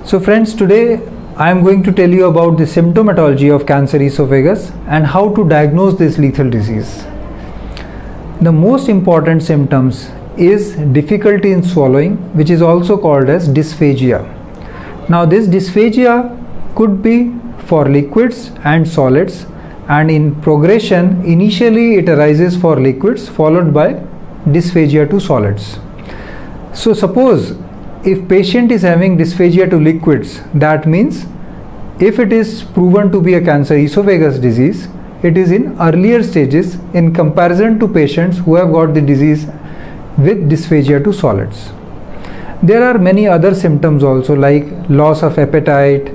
So friends, today I am going to tell you about the symptomatology of cancer esophagus and how to diagnose this lethal disease. The most important symptoms is difficulty in swallowing, which is also called as dysphagia. Now this dysphagia could be for liquids and solids, and in progression initially it arises for liquids followed by dysphagia to solids. So suppose if patient is having dysphagia to liquids, that means if it is proven to be a cancer esophagus disease, it is in earlier stages in comparison to patients who have got the disease with dysphagia to solids. There are many other symptoms also, like loss of appetite,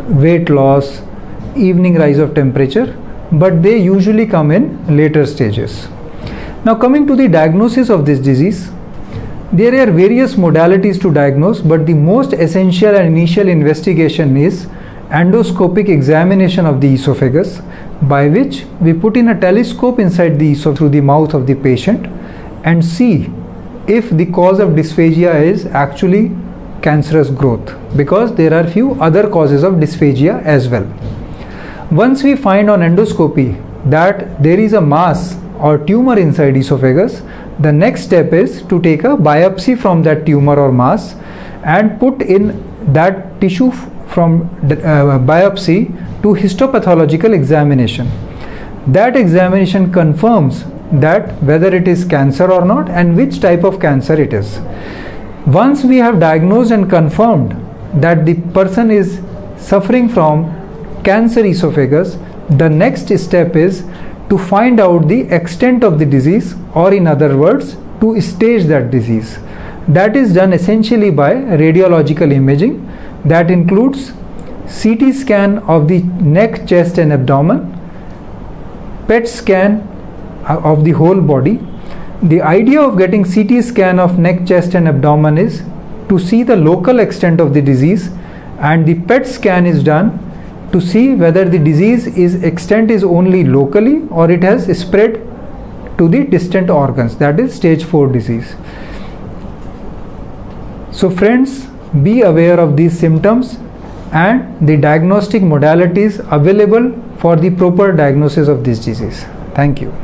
weight loss, evening rise of temperature, but they usually come in later stages. Now coming to the diagnosis of this disease, there are various modalities to diagnose, but the most essential and initial investigation is endoscopic examination of the esophagus, by which we put in a telescope inside the esophagus through the mouth of the patient and see if the cause of dysphagia is actually cancerous growth, because there are few other causes of dysphagia as well. Once we find on endoscopy that there is a mass or tumor inside esophagus, the next step is to take a biopsy from that tumor or mass and put in that tissue from biopsy to histopathological examination. That examination confirms that whether it is cancer or not and which type of cancer it is. Once we have diagnosed and confirmed that the person is suffering from cancer esophagus, the next step is to find out the extent of the disease, or in other words, to stage that disease. That is done essentially by radiological imaging, that includes CT scan of the neck, chest and abdomen, PET scan of the whole body. The idea of getting CT scan of neck, chest and abdomen is to see the local extent of the disease, and the PET scan is done to see whether the disease extent is only locally or it has spread to the distant organs, that is stage 4 disease. So friends, be aware of these symptoms and the diagnostic modalities available for the proper diagnosis of this disease. Thank you.